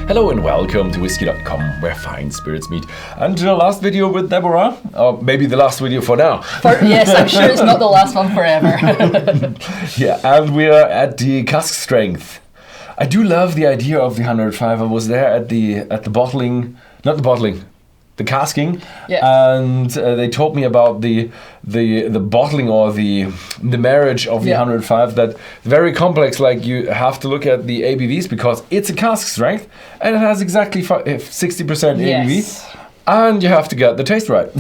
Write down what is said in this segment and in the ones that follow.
Hello and welcome to Whisky.com, where fine spirits meet. And the last video with Deborah, or maybe the last video for now. Yes, I'm sure it's not the last one forever. Yeah, and we are at the cask strength. I do love the idea of the 105. I was there at the bottling, not the bottling, the casking, yeah. And they told me about the bottling or the marriage of the 105. That very complex. Like you have to look at the ABVs because it's a cask strength and it has exactly 60% ABV. And you have to get the taste right.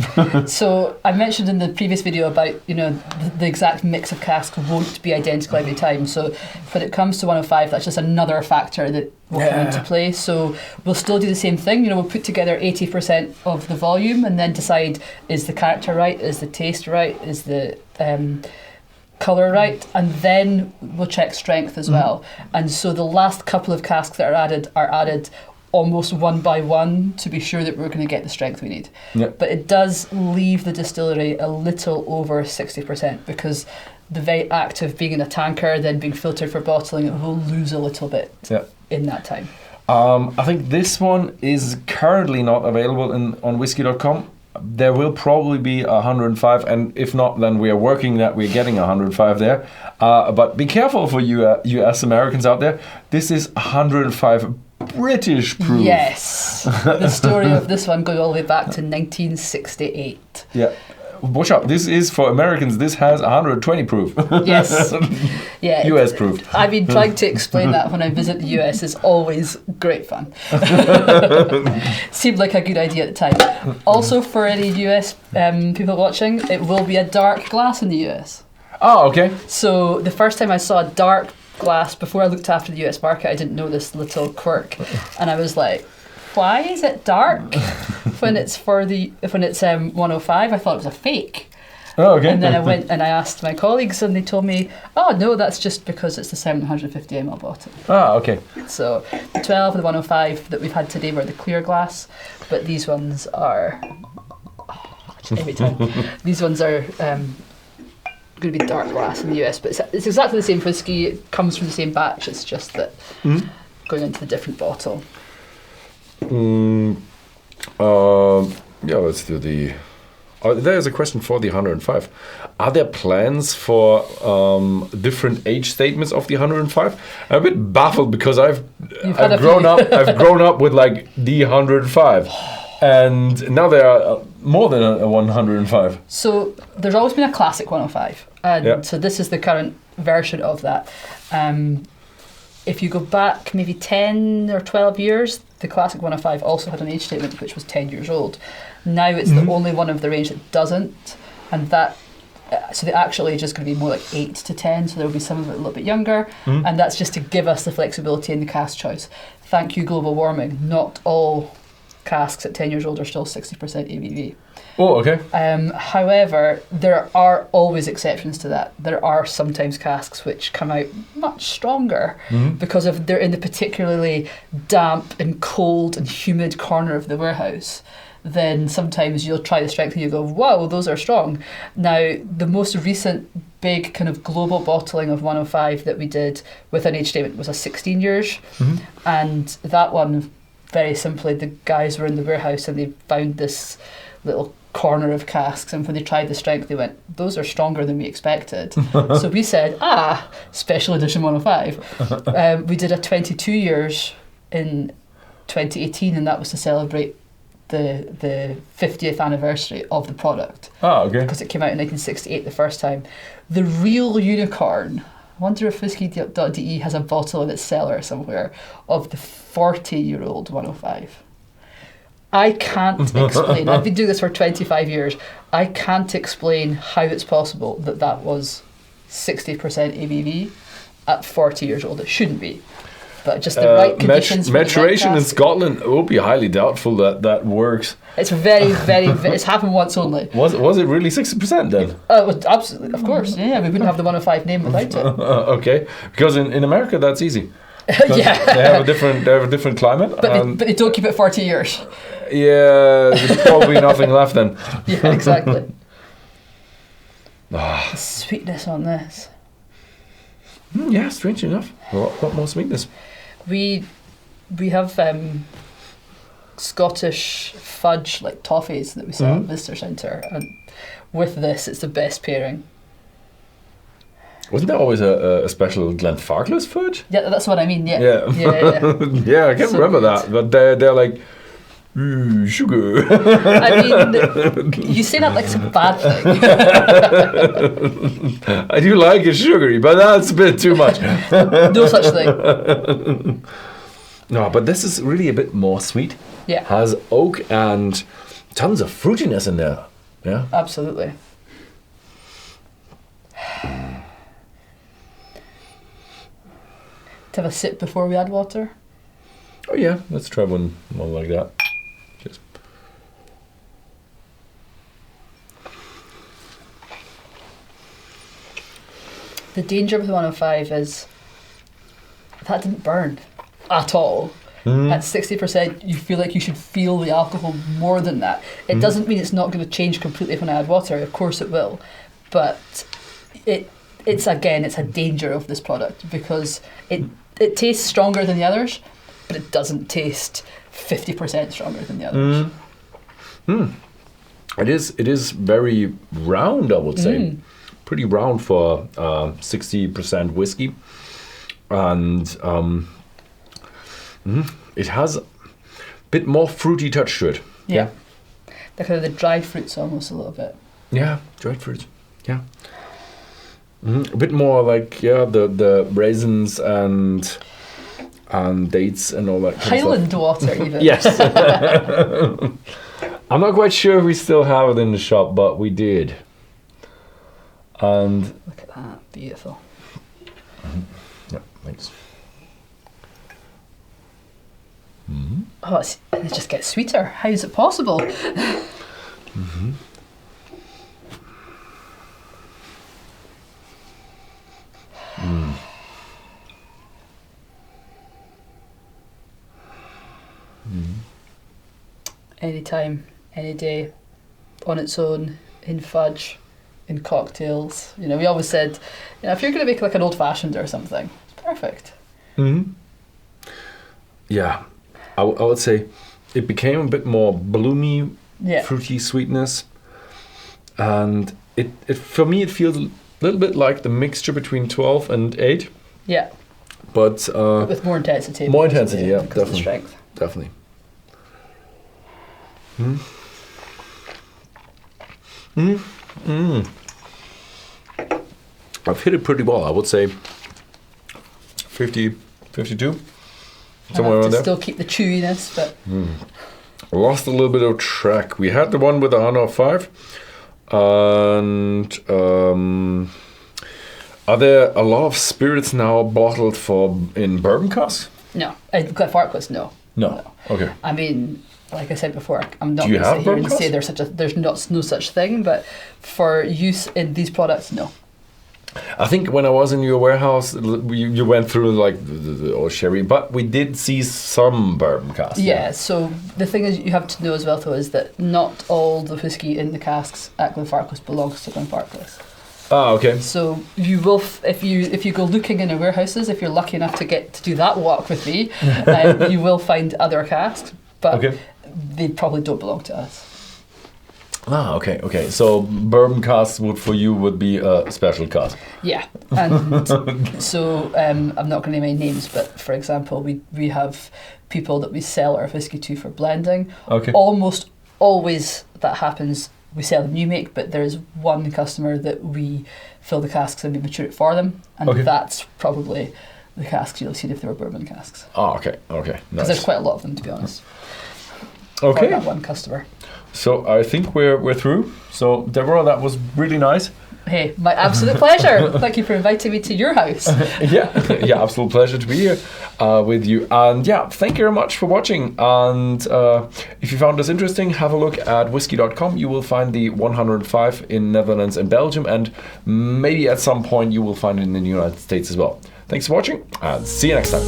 So I mentioned in the previous video about, the exact mix of casks won't be identical every time. So when it comes to 105, that's just another factor that will come into play. So we'll still do the same thing. We'll put together 80% of the volume and then decide, is the character right? Is the taste right? Is the colour right? And then we'll check strength as well. And so the last couple of casks that are added almost one by one to be sure that we're going to get the strength we need. Yep. But it does leave the distillery a little over 60% because the very act of being in a tanker, then being filtered for bottling, it will lose a little bit in that time. I think this one is currently not available on Whisky.com. There will probably be 105, and if not, then we are working that we're getting 105 there. But be careful for you US Americans out there. This is 105 British proof. Yes. The story of this one going all the way back to 1968. Yeah. Watch out. This is for Americans. This has 120 proof. Yes. Yeah. US proof. I've been trying to explain that when I visit the US is always great fun. Seemed like a good idea at the time. Also, for any US people watching, it will be a dark glass in the US. Oh, okay. So the first time I saw a dark glass, before I looked after the US market, I didn't know this little quirk, and I was like, why is it dark when it's 105? I thought it was a fake. Oh, okay. And then I went and I asked my colleagues, and they told me, oh no, that's just because it's the 750 ml bottle. Ah, okay. So the 12 and the 105 that we've had today were the clear glass, but these ones are every time. These ones are going to be dark glass in the US, but it's exactly the same whiskey. It comes from the same batch. It's just that going into the different bottle. Let's do the. There's a question for the 105. Are there plans for different age statements of the 105? I'm a bit baffled because I've grown up with like the 105. And now there are more than a 105. So there's always been a classic 105. And so this is the current version of that. If you go back maybe 10 or 12 years, the classic 105 also had an age statement which was 10 years old. Now it's the only one of the range that doesn't. And that, so the actual age is going to be more like 8 to 10, so there will be some of it a little bit younger. And that's just to give us the flexibility in the cask choice. Thank you, global warming. Not all casks at 10 years old are still 60% ABV. Oh, okay. However, there are always exceptions to that. There are sometimes casks which come out much stronger because of they're in the particularly damp and cold and humid corner of the warehouse. Then sometimes you'll try the strength and you go, wow, those are strong. Now, the most recent big kind of global bottling of 105 that we did with an age statement was a 16 years. And that one, very simply, the guys were in the warehouse and they found this little corner of casks, and when they tried the strength they went, those are stronger than we expected. So we said, special edition 105. We did a 22 years in 2018, and that was to celebrate the 50th anniversary of the product. Okay. Because it came out in 1968 the first time. The real unicorn, I wonder if Whisky.de has a bottle in its cellar somewhere of the 40-year-old 105. I can't explain. I've been doing this for 25 years. I can't explain how it's possible that was 60% ABV at 40 years old. It shouldn't be. But just the right conditions. Maturation in Scotland will be highly doubtful that works. It's very, very, it's happened once only. Was it really 60% then? Absolutely, of course. Yeah, we wouldn't have the 105 name without it. Okay, because in America that's easy. Yeah, they have a different climate. But they don't keep it 40 years. Yeah, there's probably nothing left then. Yeah, exactly. The sweetness on this. Yeah, strange enough. A lot more sweetness. We we have Scottish fudge, like toffees, that we sell at Visitor Centre, and with this, it's the best pairing. Wasn't there always a special Glenfarclas fudge? Yeah, that's what I mean. Yeah, Yeah. Yeah, I can't remember that, but they're like sugar. I mean, you say that like it's a bad thing. I do like it sugary, but that's a bit too much. No such thing. No, but this is really a bit more sweet. Yeah. Has oak and tons of fruitiness in there. Yeah. Absolutely. To have a sip before we add water. Oh yeah, let's try one like that. Cheers. The danger with 105 is that didn't burn at all. At 60%, you feel like you should feel the alcohol more than that. It doesn't mean it's not going to change completely when I add water. Of course it will. But it's a danger of this product because it tastes stronger than the others, but it doesn't taste 50% stronger than the others. It is very round, I would say. Pretty round for 60% whiskey. And it has a bit more fruity touch to it. Yeah. The kind of the dried fruits almost a little bit. Yeah, dried fruits. Yeah. A bit more like the raisins and dates and all that kind Highland of stuff. water even. Yes. I'm not quite sure if we still have it in the shop, but we did. And look at that, beautiful. Yeah, thanks. Oh, it just gets sweeter. How is it possible? Anytime, any day, on its own, in fudge, in cocktails. You know, we always said, if you're going to make like an old fashioned or something, it's perfect. Yeah, I would say it became a bit more bloomy, fruity sweetness, and it for me it feels a little bit like the mixture between 12 and 8. Yeah. But with more intensity. More intensity, yeah, because of the strength. Definitely. I've hit it pretty well. I would say 50, 52, somewhere around there. Still keep the chewiness, but lost a little bit of track. We had the one with 105, and are there a lot of spirits now bottled in bourbon casks? No, Glenfarclas, no. No. Okay. I mean, like I said before, I'm not Do you going to have sit here and bourbon say there's no such thing, but for use in these products, no. I think when I was in your warehouse, you went through like the sherry, but we did see some bourbon casks. Yeah, so the thing is you have to know as well, though, is that not all the whiskey in the casks at Glenfarclas belongs to Glenfarclas. Ah, okay. So you will, if you go looking in our warehouses, if you're lucky enough to get to do that walk with me, you will find other casks, but they probably don't belong to us. Ah, okay. So bourbon casks would be a special cask. Yeah, and so I'm not going to name any names, but for example, we have people that we sell our whiskey to for blending. Okay. Almost always that happens. We sell them new make, but there is one customer that we fill the casks and we mature it for them, and that's probably the casks you'll see if they were bourbon casks. Oh, okay, nice. Because there's quite a lot of them, to be honest. Okay. For that one customer. So I think we're through. So Deborah, that was really nice. Hey, my absolute pleasure. Thank you for inviting me to your house. yeah, absolute pleasure to be here with you. And yeah, thank you very much for watching. And if you found this interesting, have a look at Whisky.com. You will find the 105 in Netherlands and Belgium, and maybe at some point you will find it in the United States as well. Thanks for watching, and see you next time.